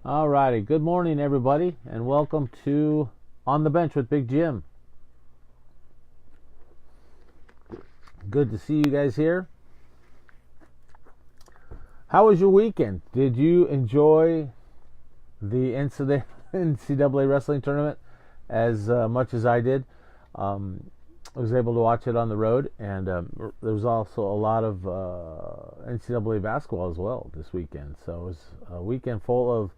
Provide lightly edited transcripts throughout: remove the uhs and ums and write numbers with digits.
All righty. Good morning, everybody, and welcome to On the Bench with Big Jim. Good to see you guys here. How was your weekend? Did you enjoy the NCAA Wrestling Tournament as much as I did? I was able to watch it on the road, and there was also a lot of NCAA basketball as well this weekend. So it was a weekend full of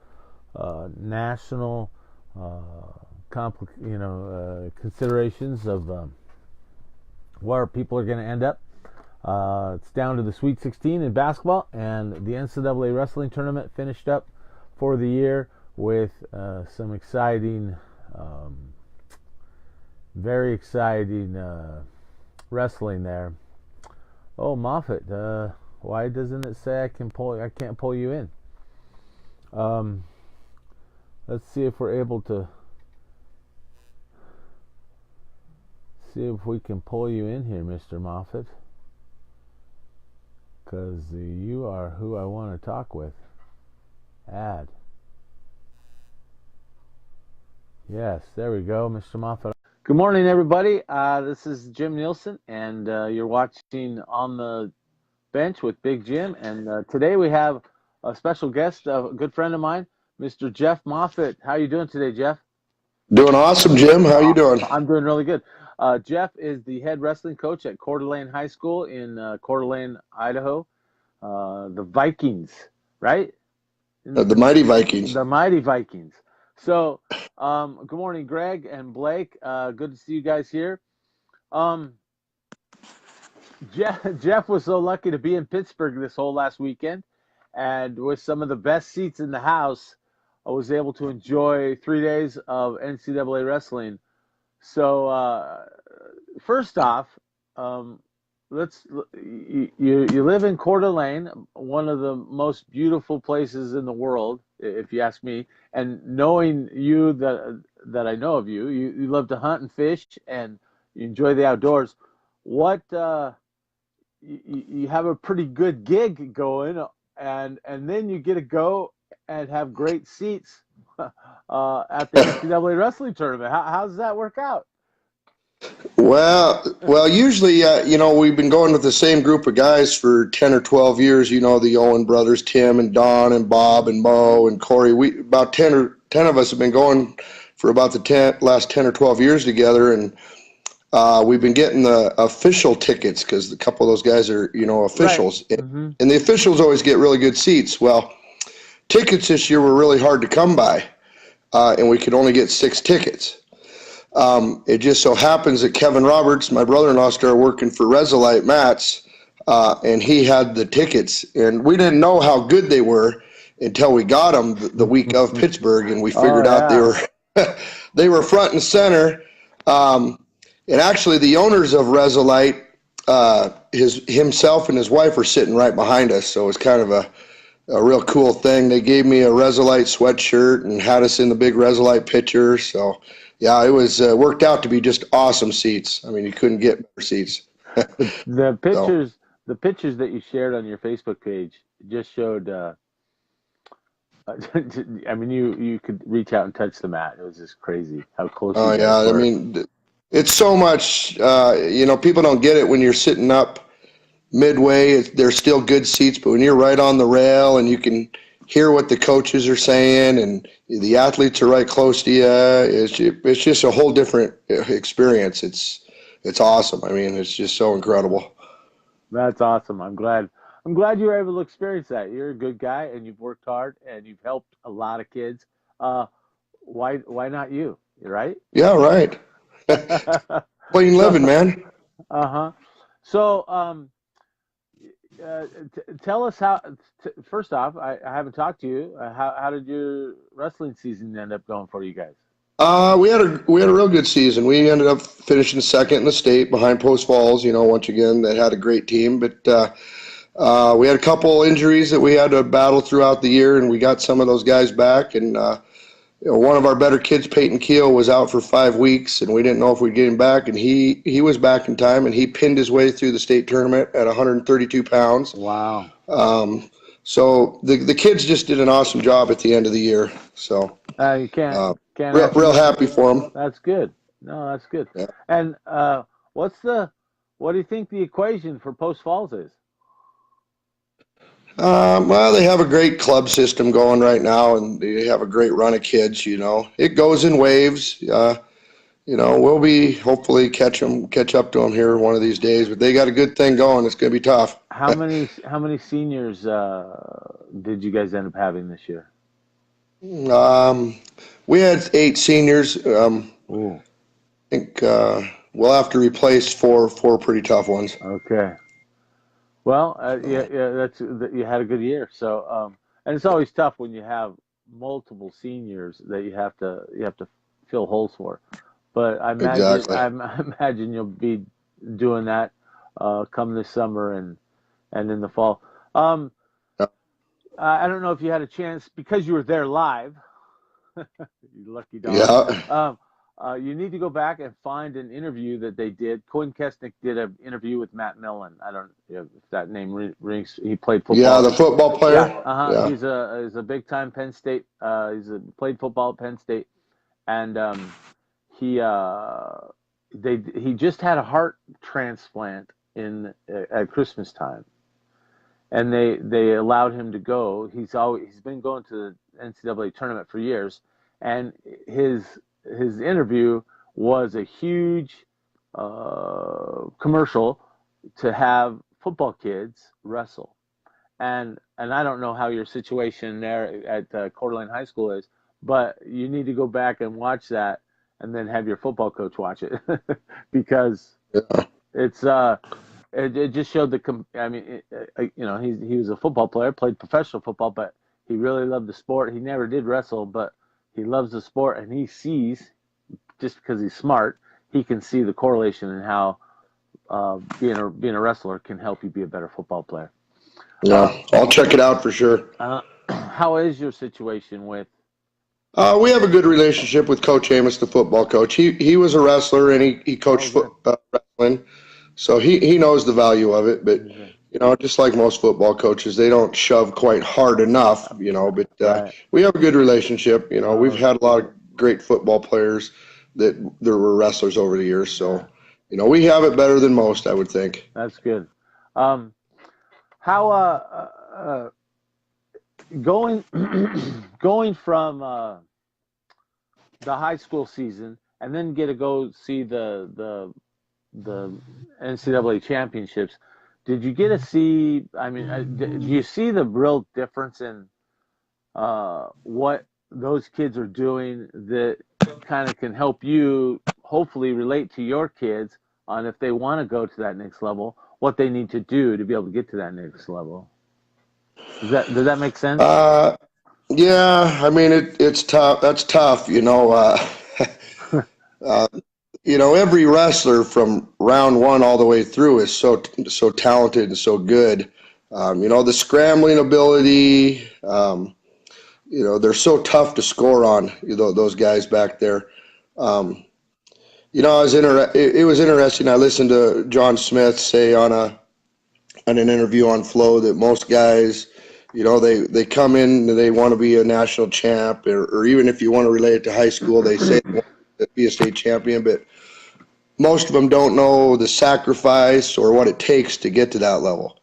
national considerations of where people are going to end up. It's down to the Sweet 16 in basketball, and the NCAA Wrestling Tournament finished up for the year with some exciting, very exciting wrestling there. Oh, Moffat, why doesn't it say I can't pull you in? Let's see if we're able to see if we can pull you in here, Mr. Moffat, because you are who I want to talk with. Add. Yes, there we go, Mr. Moffat. Good morning, everybody. This is Jim Nielsen, and you're watching On the Bench with Big Jim. And today we have a special guest, a good friend of mine, Mr. Jeff Moffat. How are you doing today, Jeff? Doing awesome, Jim. How are you doing? I'm doing really good. Jeff is the head wrestling coach at Coeur d'Alene High School in Coeur d'Alene, Idaho. The Vikings, right? The Mighty Vikings. The Mighty Vikings. So, good morning, Greg and Blake. Good to see you guys here. Jeff was so lucky to be in Pittsburgh this whole last weekend, and with some of the best seats in the house, I was able to enjoy 3 days of NCAA wrestling. So, first off, you live in Coeur d'Alene, one of the most beautiful places in the world, if you ask me. And knowing you, that I know of you, you love to hunt and fish, and you enjoy the outdoors. You have a pretty good gig going, and then you get to go and have great seats at the NCAA Wrestling Tournament. How does that work out? Well, usually, we've been going with the same group of guys for 10 or 12 years. You know, the Owen brothers, Tim and Don and Bob and Mo and Corey. About 10 of us have been going for about the last 10 or 12 years together, and we've been getting the official tickets because a couple of those guys are, officials. Right. Mm-hmm. And the officials always get really good seats. Well, tickets this year were really hard to come by, and we could only get 6 tickets. It just so happens that Kevin Roberts, my brother-in-law, started working for Resolite Mats, and he had the tickets. And we didn't know how good they were until we got them the week of Pittsburgh, and we figured out they were front and center. And actually, the owners of Resolite, himself and his wife were sitting right behind us, so it was kind of a real cool thing. They gave me a Resolite sweatshirt and had us in the big Resolite picture. So, yeah, it was worked out to be just awesome seats. I mean, you couldn't get better seats. The pictures that you shared on your Facebook page just showed. I mean, you could reach out and touch the mat. It was just crazy how close. Oh yeah, I mean, it's so much. People don't get it when you're sitting up midway. They're still good seats, but when you're right on the rail and you can hear what the coaches are saying and the athletes are right close to you, it's just a whole different experience. It's awesome. I mean, it's just so incredible. That's awesome. I'm glad you were able to experience that. You're a good guy, and you've worked hard, and you've helped a lot of kids. Why not you? Right? Yeah, right. Plain living, man. So, tell us how. First off, I haven't talked to you. How did your wrestling season end up going for you guys? We had a real good season. We ended up finishing second in the state behind Post Falls. Once again, they had a great team, but we had a couple injuries that we had to battle throughout the year, and we got some of those guys back. And one of our better kids, Peyton Keel, was out for 5 weeks, and we didn't know if we'd get him back. And he was back in time, and he pinned his way through the state tournament at 132 pounds. Wow. So the kids just did an awesome job at the end of the year. So You can't real happy for them. That's good. No, that's good. Yeah. And what do you think the equation for Post Falls is? Well, they have a great club system going right now, and they have a great run of kids. It goes in waves. We'll be hopefully catch up to them here one of these days. But they got a good thing going. It's going to be tough. How many seniors did you guys end up having this year? We had 8 seniors. I think we'll have to replace four pretty tough ones. Okay. Well, you had a good year. So, and it's always tough when you have multiple seniors that you have to fill holes for. But I imagine you'll be doing that come this summer and in the fall. I don't know if you had a chance because you were there live. You lucky dog. Yeah. You need to go back and find an interview that they did. Cohen Kesnick did an interview with Matt Millen. I don't know if that name rings. He played football. Yeah, the football player. Yeah. He's a big time Penn State. Played football at Penn State, and he just had a heart transplant at Christmas time, and they allowed him to go. He's been going to the NCAA tournament for years, and his interview was a huge commercial to have football kids wrestle, and I don't know how your situation there at Coeur d'Alene High School is, but you need to go back and watch that, and then have your football coach watch it because it just showed he was a football player, played professional football, but he really loved the sport. He never did wrestle, but he loves the sport, and he sees, just because he's smart, he can see the correlation in how being a wrestler can help you be a better football player. Yeah, I'll check it out for sure. How is your situation with? We have a good relationship with Coach Amos, the football coach. He was a wrestler, and he coached wrestling, so he knows the value of it. But just like most football coaches, they don't shove quite hard enough. But Right. We have a good relationship. We've had a lot of great football players that there were wrestlers over the years. So, we have it better than most, I would think. That's good. How going from the high school season and then get to go see the NCAA championships. Did you get to see? I mean, do you see the real difference in what those kids are doing that kind of can help you hopefully relate to your kids on if they want to go to that next level, what they need to do to be able to get to that next level? Does that make sense? Yeah, I mean it's tough. That's tough, every wrestler from round one all the way through is so talented and so good. The scrambling ability. They're so tough to score on. Those guys back there. It was interesting. I listened to John Smith say on an interview on Flow that most guys, they come in and they want to be a national champ, or even if you want to relate it to high school, they say they want to be a state champion, but most of them don't know the sacrifice or what it takes to get to that level.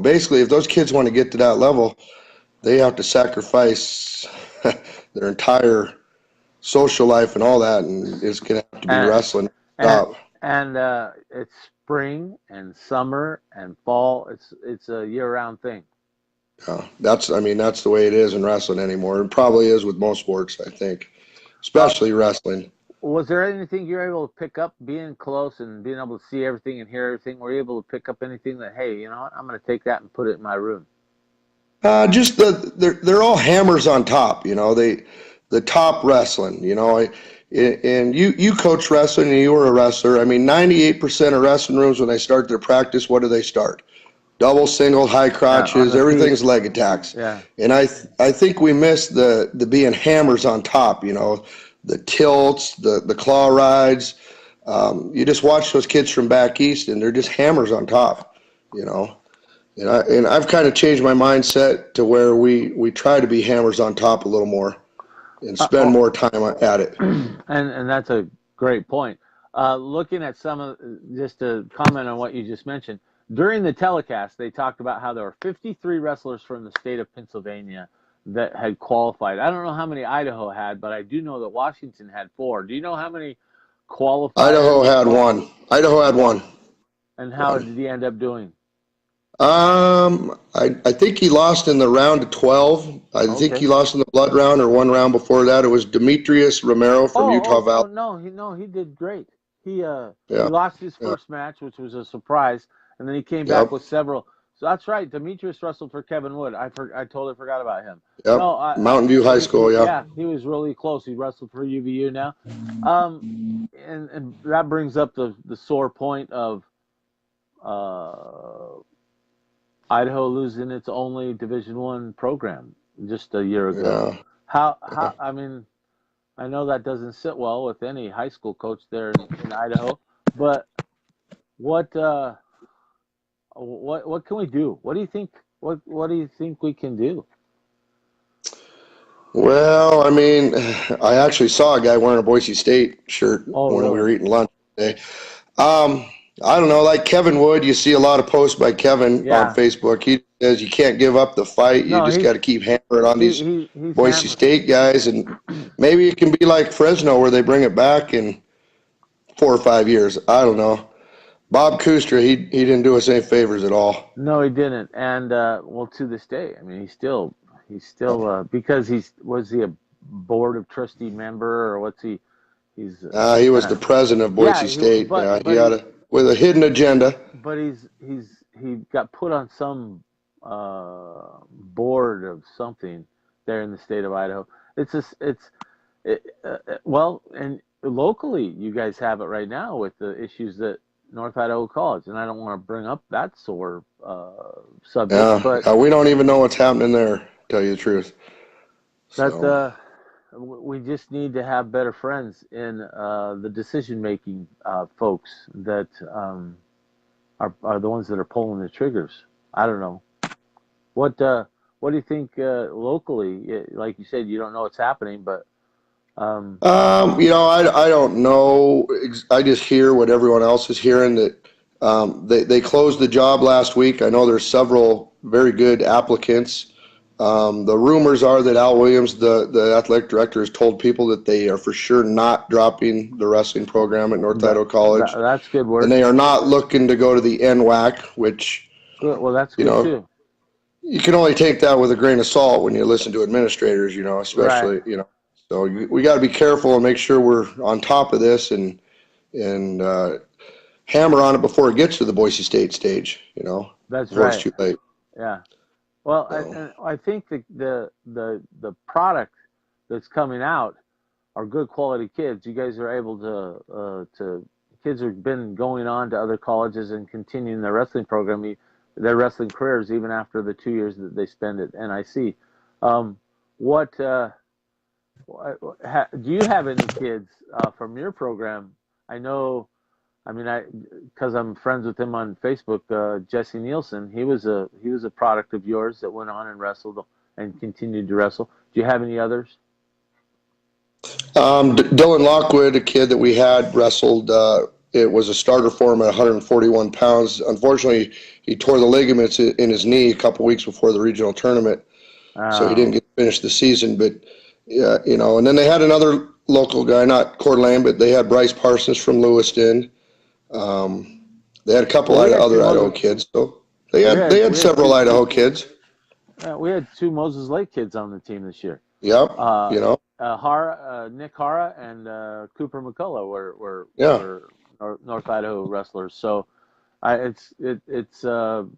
Basically, if those kids want to get to that level, they have to sacrifice their entire social life and all that, and it's going to have to be wrestling. And it's spring and summer and fall. It's a year-round thing. That's the way it is in wrestling anymore. It probably is with most sports, I think, especially wrestling. Was there anything you were able to pick up being close and being able to see everything and hear everything? Were you able to pick up anything that, hey, you know what, I'm going to take that and put it in my room? Just they're all hammers on top, the top wrestling, and you coach wrestling and you were a wrestler. 98% of wrestling rooms, when they start their practice, what do they start? Double, single, high crotches, everything's leg attacks. Yeah. And I think we miss the being hammers on top, the tilts, the claw rides. You just watch those kids from back east and they're just hammers on top, And I've kind of changed my mindset to where we try to be hammers on top a little more and spend more time at it. And that's a great point. Looking at just to comment on what you just mentioned, during the telecast, they talked about how there were 53 wrestlers from the state of Pennsylvania that had qualified. I don't know how many Idaho had, but I do know that Washington had 4. Do you know how many qualifiers? Idaho had one. Idaho had one. And how did he end up doing? I think he lost in the round of 12. I think he lost in the blood round or one round before that. It was Demetrius Romero from Utah Valley. No, he did great. He lost his first match, which was a surprise, and then he came back with several. So that's right. Demetrius wrestled for Kevin Wood. I totally forgot about him. Yep. No, Mountain View High School. Yeah, he was really close. He wrestled for UVU now. And that brings up the sore point of Idaho losing its only Division I program just a year ago. Yeah. How I mean, I know that doesn't sit well with any high school coach there in Idaho, but what can we do? What do you think? What do you think we can do? Well, I mean, I actually saw a guy wearing a Boise State shirt when we were eating lunch today. I don't know, like Kevin Wood, you see a lot of posts by Kevin on Facebook. He says you can't give up the fight. You just got to keep hammering on these Boise State guys. And maybe it can be like Fresno where they bring it back in 4 or 5 years. I don't know. Bob Kustra, he didn't do us any favors at all. No, he didn't. And, well, to this day, I mean, he's still because was he a board of trustee member or what's he? He was the president of Boise State. He had with a hidden agenda. But he got put on some board of something there in the state of Idaho. Well, and locally you guys have it right now with the issues that North Idaho College, and I don't want to bring up that sore subject, but we don't even know what's happening there, to tell you the truth. We just need to have better friends in the decision-making folks that are the ones that are pulling the triggers. I don't know. What do you think locally? Like you said, you don't know what's happening, but I don't know. I just hear what everyone else is hearing, that they closed the job last week. I know there's several very good applicants. The rumors are that Al Williams, the athletic director, has told people that they are for sure not dropping the wrestling program at North Idaho College. That's good word. And they are not looking to go to the NWAC, which, well, that's good too. You can only take that with a grain of salt when you listen to administrators, especially, So we got to be careful and make sure we're on top of this and hammer on it before it gets to the Boise State stage, That's before right. it's too late. Yeah. Well, I think the product that's coming out are good quality kids. You guys are able to kids have been going on to other colleges and continuing their wrestling program, their wrestling careers, even after the 2 years that they spend at NIC. Do you have any kids from your program? Because I'm friends with him on Facebook, Jesse Nielsen. He was a product of yours that went on and wrestled and continued to wrestle. Do you have any others? Dylan Lockwood, a kid that we had wrestled, it was a starter for him at 141 pounds. Unfortunately, he tore the ligaments in his knee a couple weeks before the regional tournament, so he didn't get to finish the season. But and then they had another local guy, not Coeur d'Alene, but they had Bryce Parsons from Lewiston. They had a couple other Idaho kids, so they had several Idaho kids. We had 2 Moses Lake kids on the team this year. Yep, Nick Hara and Cooper McCullough were North Idaho wrestlers. So it's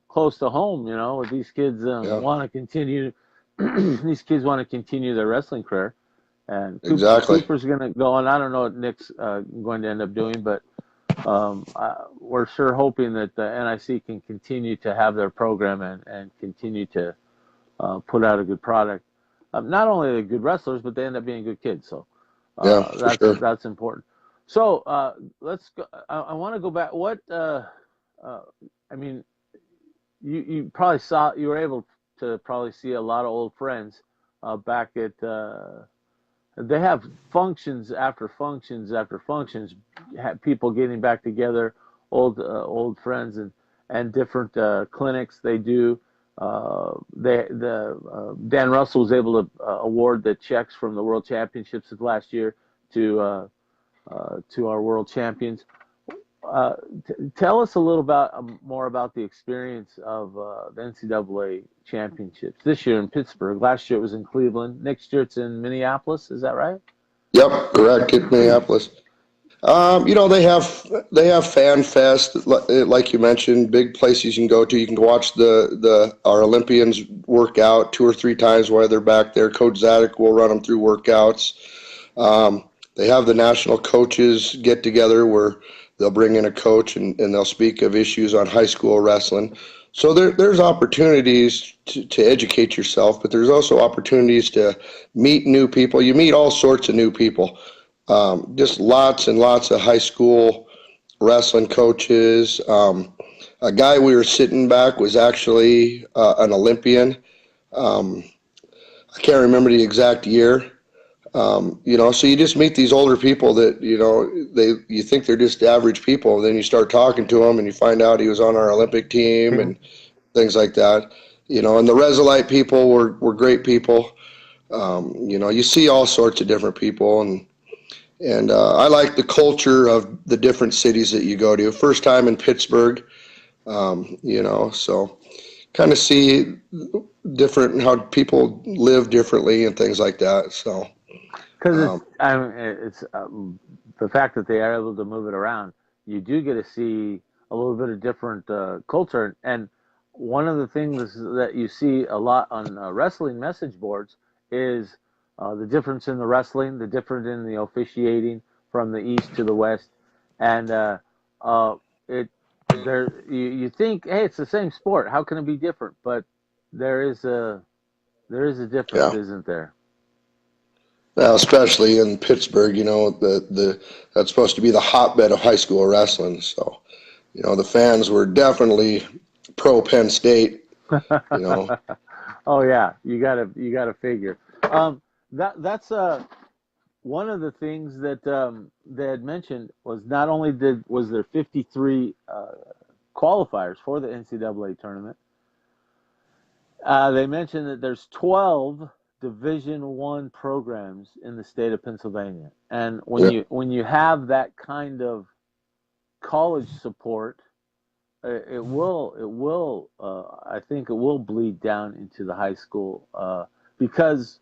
close to home, with these kids want to continue. These kids want to continue their wrestling career, and Cooper's going to go on. I don't know what Nick's going to end up doing, but we're sure hoping that the NIC can continue to have their program and continue to put out a good product. Not only are they good wrestlers, but they end up being good kids. So that's important. So let's go. I want to go back. you were able to probably see a lot of old friends back at. They have functions after functions after functions, people getting back together, old friends, and different clinics they do. Dan Russell was able to award the checks from the World Championships of last year to our world champions. Tell us a little more about the experience of the NCAA championships this year in Pittsburgh. Last year it was in Cleveland. Next year it's in Minneapolis. Is that right? Yep, correct. In Minneapolis. They have Fan Fest, like you mentioned, big places you can go to. You can watch our Olympians work out 2 or 3 times while they're back there. Coach Zadok will run them through workouts. They have the national coaches get together where they'll bring in a coach and they'll speak of issues on high school wrestling. So there's opportunities to educate yourself, but there's also opportunities to meet new people. You meet all sorts of new people. Just lots and lots of high school wrestling coaches. A guy we were sitting back was actually an Olympian. I can't remember the exact year. So you just meet these older people that, you think they're just average people. And then you start talking to them and you find out he was on our Olympic team and things like that. And the Resolite people were great people. You see all sorts of different people, and I like the culture of the different cities that you go to. First time in Pittsburgh, so kind of see different how people live differently and things like that. So because it's the fact that they are able to move it around. You do get to see a little bit of different culture, and one of the things that you see a lot on wrestling message boards is the difference in the wrestling, the difference in the officiating from the east to the west, and you think, hey, it's the same sport. How can it be different? But there is a difference, isn't there? Well, especially in Pittsburgh, that's supposed to be the hotbed of high school wrestling. So, the fans were definitely pro Penn State. Oh yeah, you gotta figure. That's one of the things that they had mentioned was not only was there 53 qualifiers for the NCAA tournament. They mentioned that there's 12 Division I programs in the state of Pennsylvania, and when you have that kind of college support, it will I think it will bleed down into the high school because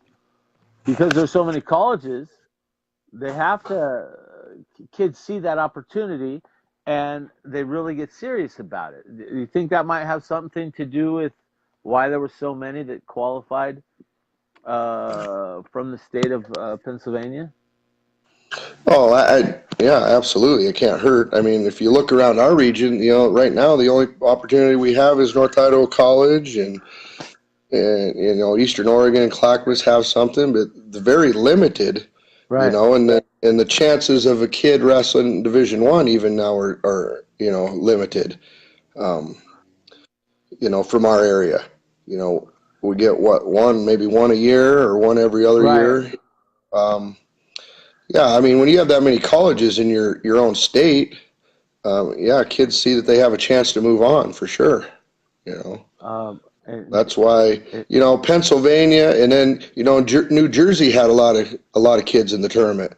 there's so many colleges. They have to kids see that opportunity and they really get serious about it. Do you think that might have something to do with why there were so many that qualified from the state of Pennsylvania? Oh, yeah, absolutely. It can't hurt. I mean, if you look around our region, right now the only opportunity we have is North Idaho College and Eastern Oregon and Clackamas have something, but they're very limited. Right. And the chances of a kid wrestling Division I even now are limited. From our area, we get maybe one a year or one every other year. Yeah, I mean, when you have that many colleges in your own state, kids see that they have a chance to move on for sure. That's why Pennsylvania, and then New Jersey had a lot of kids in the tournament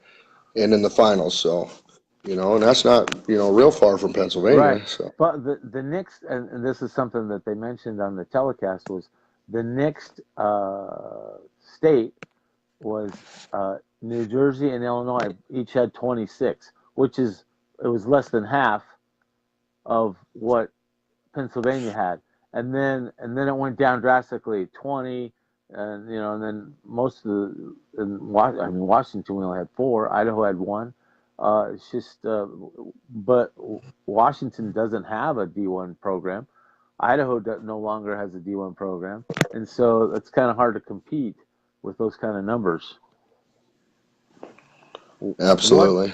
and in the finals. So and that's not real far from Pennsylvania. Right. So. But the next, and this is something that they mentioned on the telecast, was the next state was New Jersey and Illinois each had 26, it was less than half of what Pennsylvania had, and then it went down drastically, 20, and then most of Washington we only had 4, Idaho had 1. It's just, but Washington doesn't have a D1 program. Idaho no longer has a D1 program, and so it's kind of hard to compete with those kind of numbers. Absolutely.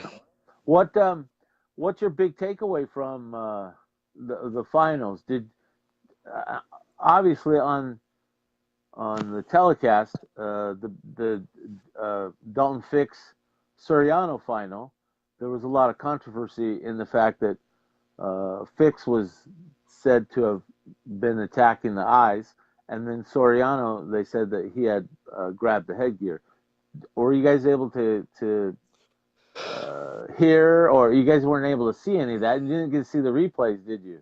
What's your big takeaway from the finals? obviously on the telecast, the Dalton Fix Soriano final, there was a lot of controversy in the fact that Fix was said to have been attacking the eyes, and then Soriano, they said that he had grabbed the headgear. Were you guys able to hear, or you guys weren't able to see any of that? You didn't get to see the replays, did you?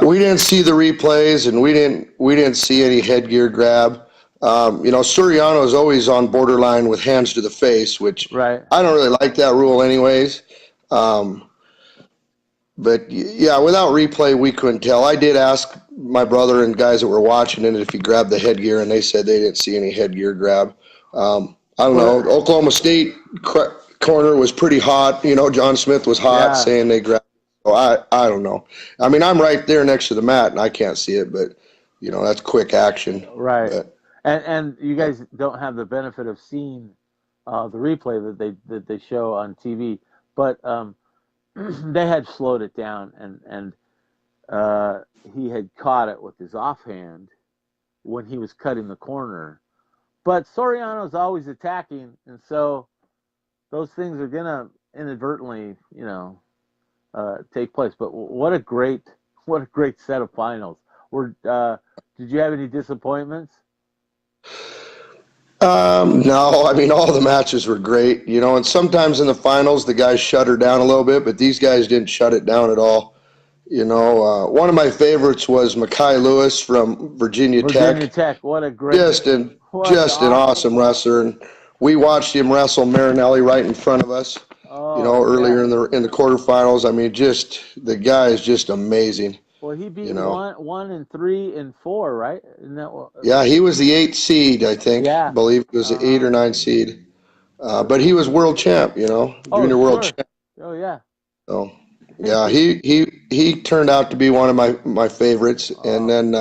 We didn't see the replays, and we didn't see any headgear grab. Suriano is always on borderline with hands to the face, which Right. I don't really like that rule, anyways. But yeah, without replay, we couldn't tell. I did ask my brother and guys that were watching it if he grabbed the headgear, and they said they didn't see any headgear grab. I don't know. Oklahoma State corner was pretty hot. John Smith was hot, saying they grabbed. So I don't know. I mean, I'm right there next to the mat, and I can't see it, but that's quick action. Right. But, and you guys don't have the benefit of seeing the replay that they show on TV, but they had slowed it down, and he had caught it with his offhand when he was cutting the corner. But Soriano's always attacking, and so those things are gonna inadvertently, take place. But what a great set of finals. Did you have any disappointments? No, I mean, all the matches were great, and sometimes in the finals the guys shut her down a little bit, but these guys didn't shut it down at all. One of my favorites was Mekhi Lewis from Virginia Tech. What a great, just an awesome wrestler, and we watched him wrestle Marinelli right in front of us. Earlier in the quarterfinals. I mean, just the guy is just amazing. Well, he beat 1 and 3 and 4, right? Isn't that what? Yeah, he was the 8th seed, I think. Yeah. I believe it was the 8 or 9 seed. But he was world champ, junior world champ. Oh yeah. So yeah, he turned out to be one of my favorites. And then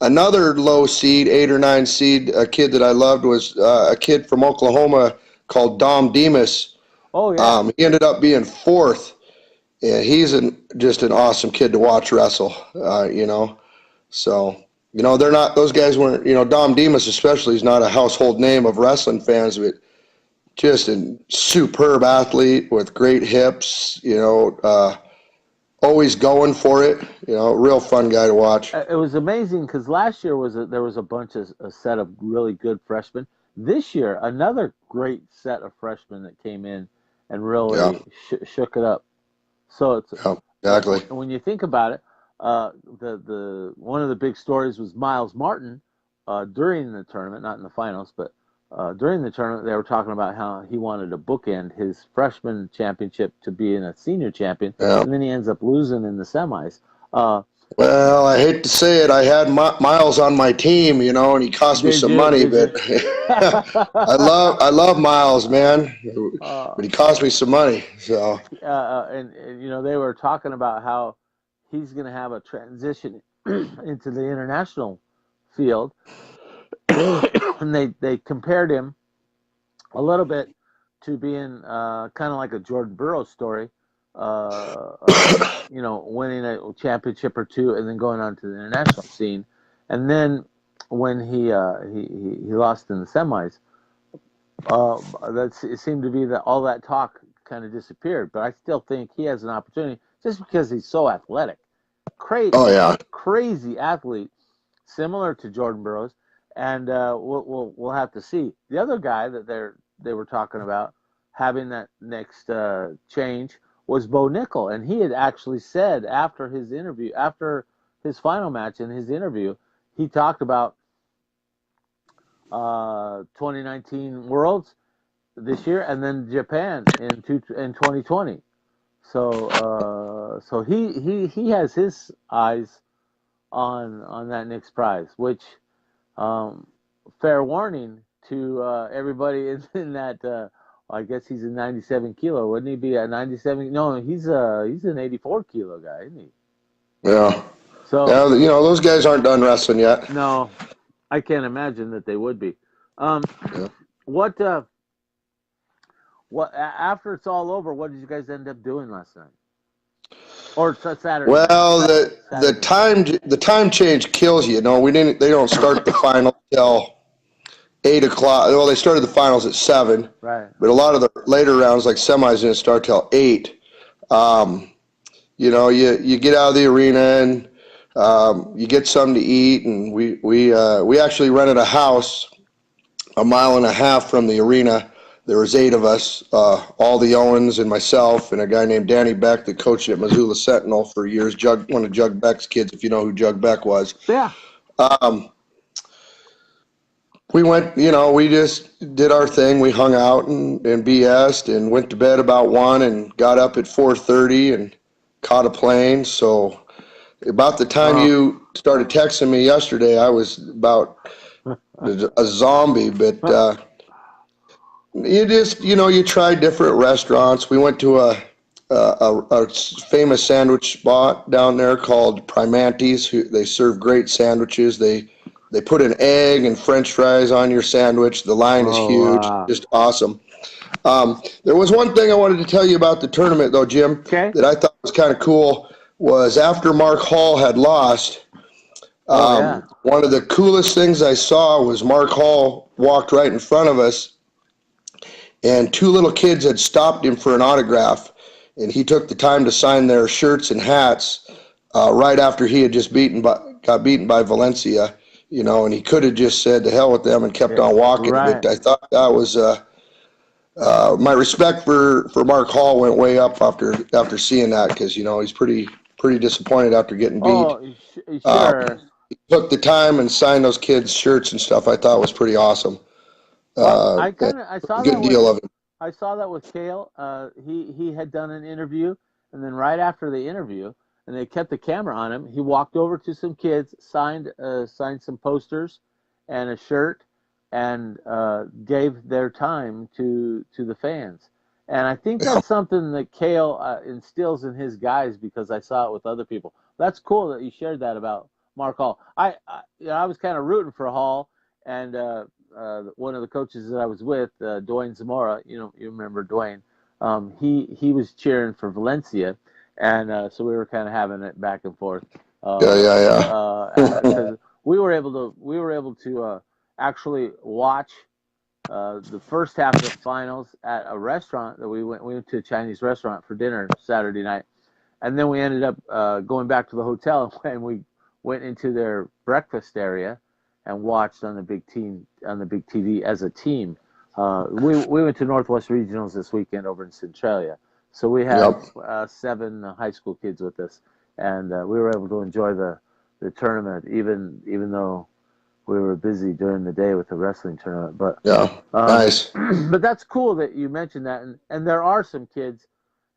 another low seed, 8 or 9 seed, a kid that I loved was a kid from Oklahoma called Dom Demas. Oh yeah. He ended up being 4th. Yeah, he's just an awesome kid to watch wrestle, So, they're not, those guys weren't, Dom Demas especially is not a household name of wrestling fans, but just a superb athlete with great hips, always going for it, real fun guy to watch. It was amazing because last year there was a set of really good freshmen. This year, another great set of freshmen that came in and really shook it up. So it's exactly. When you think about it, the one of the big stories was Miles Martin during the tournament, not in the finals, but during the tournament, they were talking about how he wanted to bookend his freshman championship to being a senior champion, and then he ends up losing in the semis. Well, I hate to say it, I had Miles on my team, and he cost me some money, but I love Miles, man. But he cost me some money, so. And they were talking about how he's going to have a transition into the international field, and they compared him a little bit to being kind of like a Jordan Burroughs story. Winning a championship or two and then going on to the international scene. And then when he lost in the semis, it seemed to be that all that talk kind of disappeared. But I still think he has an opportunity just because he's so athletic. Crazy athlete, similar to Jordan Burroughs. And we'll have to see. The other guy that they were talking about having that next change was Bo Nickel, and he had actually said after his final match in his interview, he talked about 2019 Worlds this year, and then Japan in 2020. So he has his eyes on that next prize, which fair warning to everybody in that. I guess he's a 97 kilo. Wouldn't he be a 97? No, he's an 84 kilo guy, isn't he? Yeah. So those guys aren't done wrestling yet. No, I can't imagine that they would be. What after it's all over, what did you guys end up doing last night? Or Saturday? Well, the time change kills you. No, they don't start the final till 8 o'clock. Well, they started the finals at 7. Right. But a lot of the later rounds, like semis, didn't start till 8. You get out of the arena and you get something to eat, and we actually rented a house a mile and a half from the arena. There was 8 of us, all the Owens and myself and a guy named Danny Beck that coached at Missoula Sentinel for years. One of Jug Beck's kids, if you know who Jug Beck was. Yeah. We went, we just did our thing. We hung out and BS'd and went to bed about 1 and got up at 4:30 and caught a plane. So about the time you started texting me yesterday, I was about a zombie, but you just, you try different restaurants. We went to a famous sandwich spot down there called Primanti's. They serve great sandwiches. They put an egg and French fries on your sandwich. The line is huge, just awesome. There was one thing I wanted to tell you about the tournament, though, Jim, that I thought was kind of cool. Was after Mark Hall had lost, one of the coolest things I saw was Mark Hall walked right in front of us, and 2 little kids had stopped him for an autograph, and he took the time to sign their shirts and hats right after he had just got beaten by Valencia, and he could have just said to hell with them and kept on walking. Right. But I thought that was my respect for Mark Hall went way up after seeing that, because he's pretty disappointed after getting beat. Oh, sure. He took the time and signed those kids' shirts and stuff. I thought was pretty awesome. Well, I saw good deal of it. I saw that with Cale. He had done an interview, and then right after the interview, and they kept the camera on him, he walked over to some kids, signed some posters and a shirt, and gave their time to the fans. And I think that's something that Cale instills in his guys, because I saw it with other people. That's cool that you shared that about Mark Hall. I was kind of rooting for Hall, and one of the coaches that I was with, Dwayne Zamora, you remember Dwayne, he was cheering for Valencia, and so we were kind of having it back and forth. Because we were able to actually watch the first half of the finals at a restaurant that we went to a Chinese restaurant for dinner Saturday night, and then we ended up going back to the hotel, and we went into their breakfast area and watched on the big TV as a team. We went to Northwest Regionals this weekend over in Centralia, so we had 7 high school kids with us, and we were able to enjoy the tournament, even though we were busy during the day with the wrestling tournament. But nice. But that's cool that you mentioned that, and there are some kids,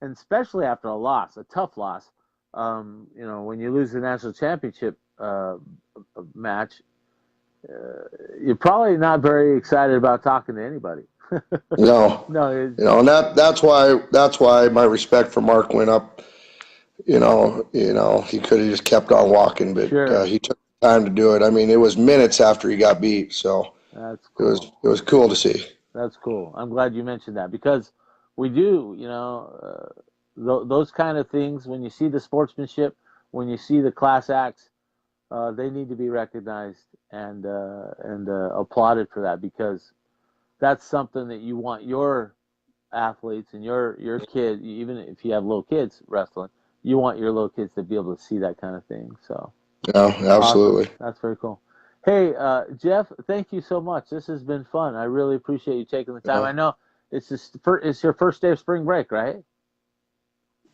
and especially after a tough loss, when you lose the national championship match, you're probably not very excited about talking to anybody. No, and that's why my respect for Mark went up. He could have just kept on walking, but he took time to do it. I mean, it was minutes after he got beat, so that's cool. It was cool to see. That's cool. I'm glad you mentioned that, because we do, those kind of things. When you see the sportsmanship, when you see the class acts, they need to be recognized and applauded for that, because that's something that you want your athletes and your kid, even if you have little kids wrestling, you want your little kids to be able to see that kind of thing. So yeah, absolutely. Awesome. That's very cool. Hey, Jeff, thank you so much. This has been fun. I really appreciate you taking the time. I know it's your first day of spring break, right?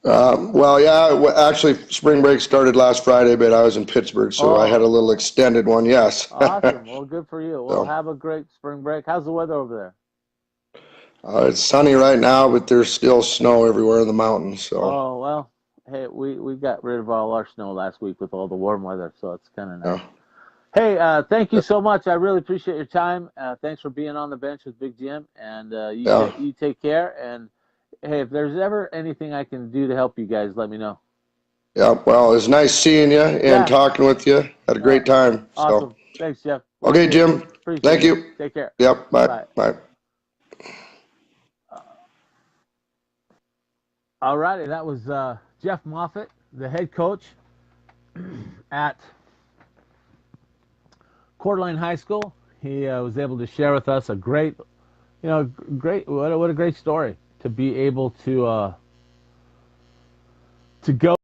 Actually, spring break started last Friday, but I was in Pittsburgh, so I had a little extended one, yes. Awesome. Well, good for you. Well, have a great spring break. How's the weather over there? It's sunny right now, but there's still snow everywhere in the mountains. So. Oh, well, hey, we got rid of all our snow last week with all the warm weather, so it's kind of nice. Yeah. Hey, thank you so much. I really appreciate your time. Thanks for being on the bench with Big Jim, and you take care. And hey, if there's ever anything I can do to help you guys, let me know. Yeah, well, it was nice seeing you and talking with you. Had a great time. Awesome. So. Thanks, Jeff. Okay, Jim. Thank you. Take care. Yep. Bye. Bye. All righty. That was Jeff Moffat, the head coach at Coeur d'Alene High School. He was able to share with us a great, what a great story to be able to go